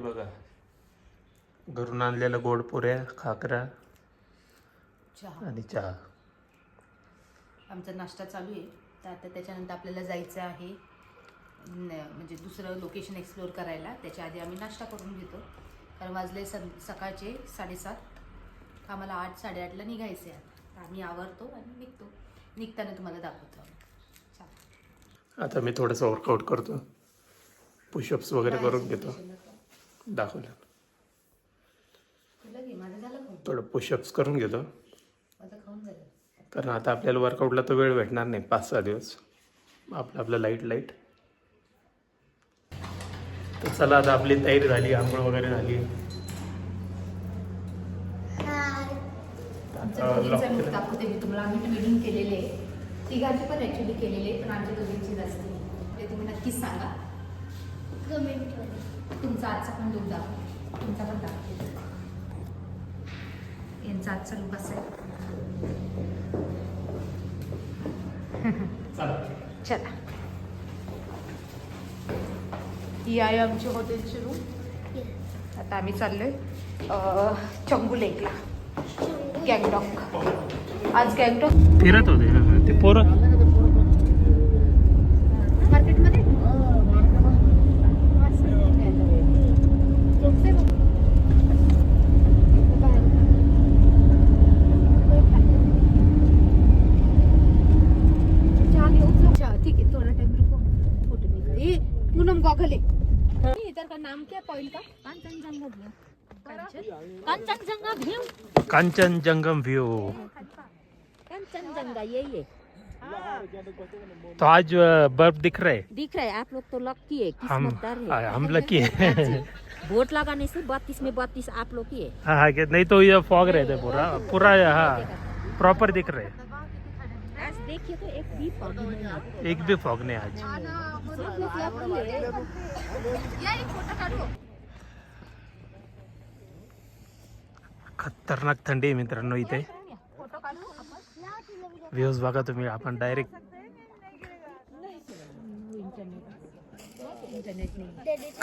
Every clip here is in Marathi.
बघा, घरून आणलेलं गोड पुऱ्या, खाकरा आणि चहा. आमचा नाश्ता चालू आहे. तर आता त्याच्यानंतर आपल्याला जायचं आहे म्हणजे दुसरं लोकेशन एक्सप्लोअर करायला. त्याच्या आधी आम्ही नाश्ता करून घेतो, कारण वाजले सकाळचे 7:30. आम्हाला 8-8:30ला निघायचं आहे. आता आम्ही आवरतो आणि निघतो. निघताना तुम्हाला दाखवतो. आता मी थोडंसं वर्कआउट करतो, पुशअप्स वगैरे करून घेतो. दाखवलं थोडं पुशअप्स करून घेतो, कारण आता आपल्याला वर्कआउटला तो वेळ भेटणार नाही 5-6 दिवस. आपलं लाईट. तर चला, आता आपली तयारी झाली, आंघोळ वगैरे झाली. दाखवते मी तुम्हाला. आम्ही ट्रेडिंग केलेले आहे, तिघांचे पण ॲक्च्युली केलेले, पण आमच्या दोघींची जास्त. ते तुम्ही नक्कीच सांगा तुमचा आजचा पण लुक दाखव. तुमचा पण दाखवते. यांचा आजचा लुक असा आहे. चला, ही आहे आमची हॉटेलची रूम. आता आम्ही चाललोय चंबू लेकला, गँगटॉक. आज गँगटॉक फिरत होते ते पोरं मार्केटमध्ये. ठीक है, थोड़ा टाइम रुको, फोटो निकाल. ये पूनम गॉगल है. इधर का नाम क्या पॉइंट का? कांचनजंगा व्यू. कांचनजंगम व्यू. कंचनजंगा यही है. तो आज बर्फ दिख रहा है. आप लोग तो लकी है, किस्मतदार है. हम लकी है. वोट लगाने से 32 में 32 आप लोग की है. हाँ, नहीं तो ये फॉग रहते पूरा हाँ प्रॉपर दिख रहे. आज देखिए तो एक भी फॉग नहीं है. एक भी फॉग नहीं आज. सब लोग लकी है. खतरनाक थंडी आहे मित्रांनो इथे. व्ह्यूज बघा तुम्ही. आपण डायरेक्ट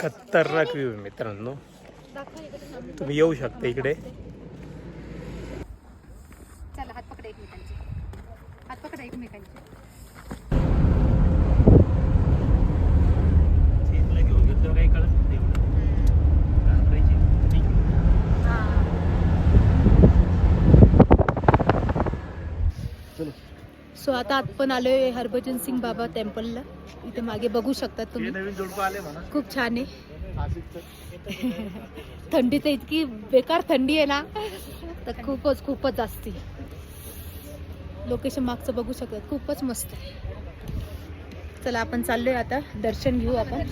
खतरनाक व्ह्यू आहे मित्रांनो. तुम्ही येऊ शकता इकडे. चला, हात पकडा एकमेकांचे. हात पकडा एकमेकांचे. घेऊन घेतो काही कळत नाही. सो आता आपण आलोय हरभजन सिंग बाबा टेम्पलला. इथे मागे बघू शकता तुम्ही. नवीन जोडपं आले म्हणा. खूप छान आहे. थंडी तर इतकी बेकार थंडी आहे ना, तर खूपच जास्ती. लोकेशन मागचं बघू शकता, खूपच मस्त आहे. चला, आपण चाललोय आता, दर्शन घेऊ आपण.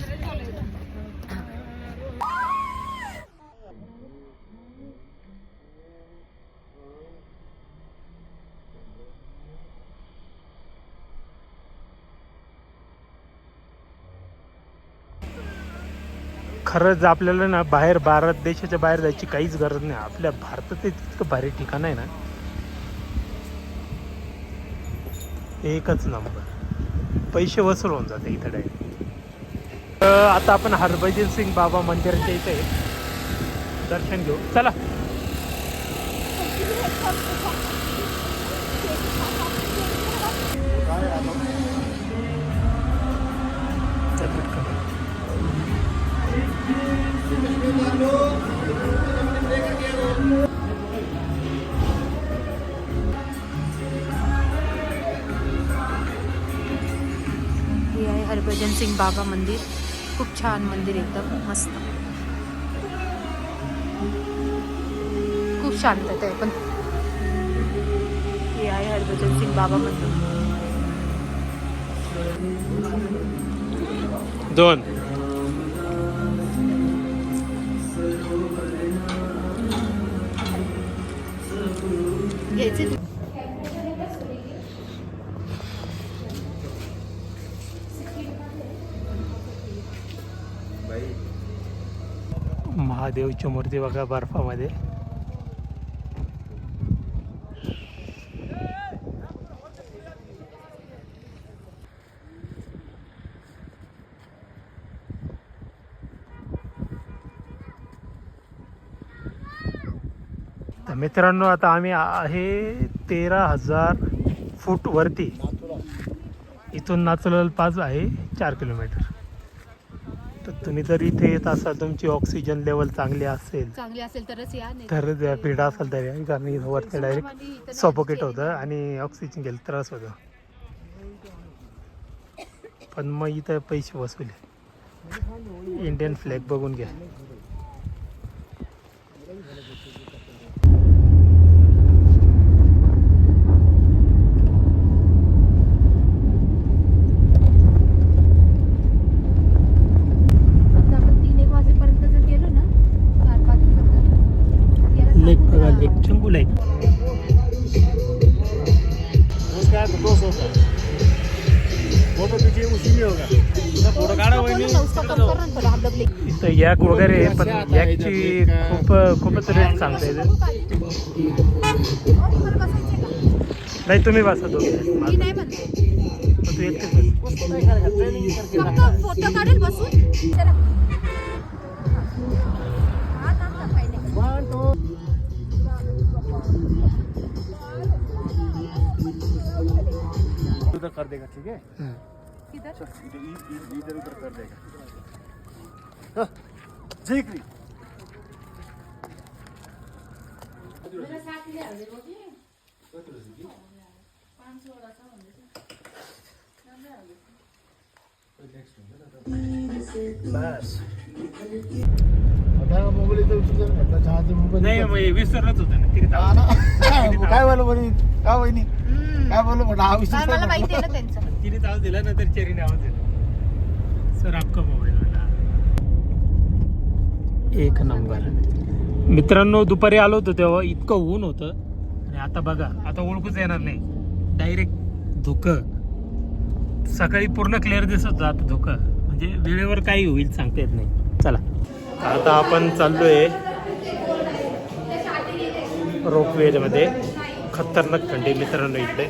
खरंच आपल्याला ना बाहेर, भारत देशाच्या बाहेर जायची काहीच गरज नाही. आपल्या भारतात इतकं भारी ठिकाण आहे ना, एकच नंबर. पैसे वसूल होऊन जाते इथं डायरेक्ट. आता आपण हरभजन सिंग बाबा मंदिराच्या इथे दर्शन घेऊ. चला. हे आहे हरभजन सिंग बाबा मंदिर. खूप छान मंदिर, एकदम मस्त. खूप शांतता आहे. पण हे आहे हरभजन सिंग बाबा मंदिर. 2 घ्यायचे. महादेवची मूर्ती बघा बर्फामध्ये. तर मित्रांनो आता आम्ही आहे 13,000 फूट वरती. इथून नाचुलाल पास आहे 4 किलोमीटर. तर तुम्ही जर इथे येत असाल, तुमची ऑक्सिजन लेवल चांगली असेल चांगली असेल तरच या, नाही तर पिढ असेल तर या. कारण इथं वरती डायरेक्ट सफोकेट होतं आणि ऑक्सिजन घ्यायला त्रास होतो. पण मग इथं पैसे वसुले. इंडियन फ्लॅग बघून घ्या. आता आपण 3-1 वाजेपर्यंत जर गेलो ना 4-5 लेक बघा, लेक चंबू लेक. फोटो तुझे उसी में होगा. फोटो काढा वहिनी. इथं यॅक वगैरे आहे, पण यॅकची खूपच रेट सांगता येते. नाही तुम्ही बसा दोघे. मी नाही म्हणते, तू एकटेच बस. फक्त फोटो काढेल बसून. उधर कर देगा, ठीक है. किधर? चल, इधर उधर कर देगा. हाँ, जिक्री. बस. आता मोबाईल इथं उचलून घेतला, चहाचा मोबाईल. नाही मग विसरलंच होतं ना. किती हा ना. काय बोलू वहिनी, काय वहिनी, काय बोलू म्हटलं हा विषय मला माहिती आहे ना त्यांचं. तिने आवाज दिला ना, तर चेरीने आवाज दिला. सर आपका मोबाईल होता. एक नंबर. मित्रांनो दुपारी आलो होतो तेव्हा इतकं ऊन होतं आणि आता बघा, आता ओळखूच येणार नाही. डायरेक्ट धुकं. सकाळी पूर्ण क्लिअर दिसत होतं, आता धुकं. म्हणजे वेळेवर काही होईल सांगता येत नाही. चला आता आपण चाललोय रोपवे मध्ये. खतरनाक थंडी मित्रांनो इकडे.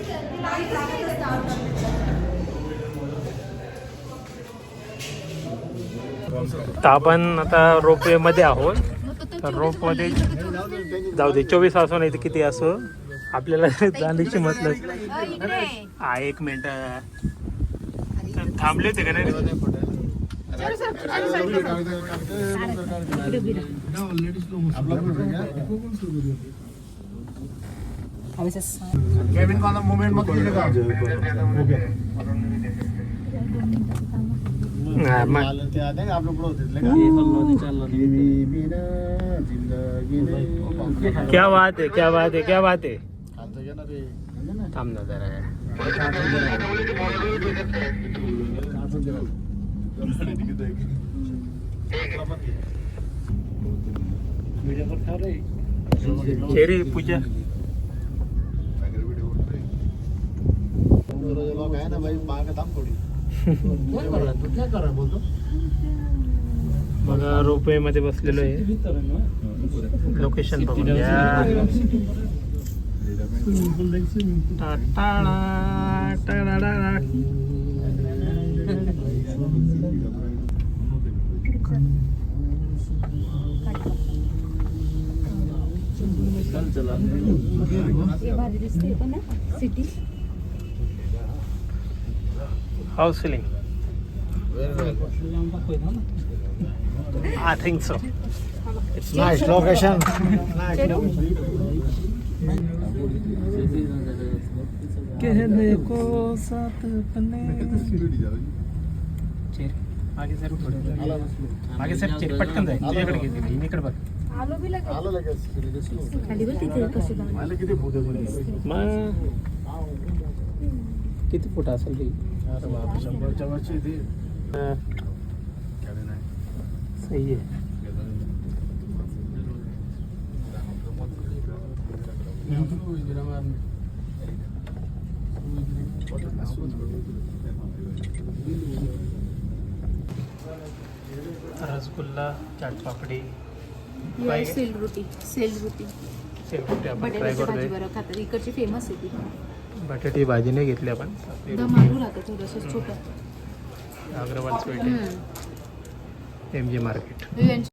तर आपण आता रोपवे मध्ये आहोत. तर रोप मध्ये जाऊ दे, 24 असो नाही तर किती असो, आपल्याला जाण्याची मतलब. हा 1 मिनिट थांबले होते का नाही. केविन का मोमेंट मत कीजिएगा. हा, मग ते आते हैं आप लोग को होते क्या बात है, क्या बात है, क्या बात है. ना रे. थांब ना जरा. चेरी पूजा. लोग है ना भाई, मांग दाम थोडी. तू क्या कर रहा बोलतो. बघा रोपवे मध्ये बसलेलो आहे. लोकेशन बघून घ्या. टाटाडा, टाडाडा. City house ceiling. I think so. It's nice location. कहने को साथ बने. चेरी मागे सर थोडं. मागे सर चेरी पटकन जाईल. तुझ्याकडे घेते मी. इकडे बघ. आलो बी लगेच. आलं लगेच. खाली बघ तिथे कशी बनवली. मला किती फुटे बोलले. मग किती फूट असेल ती. अरे बाप, 100च्या वरची ती. सही आहे. रसगुल्ला, चाटपापडी, सेल रोटी. शेवटी आपण ट्राय बटाट्याची भाजी करतोय. बरं खातात, इकडची फेमस आहे ती. बटाटी भाजी नाही घेतली आपण. दम आलू राहतं थोडंसं छोटं. Agarwal sweet, MG market.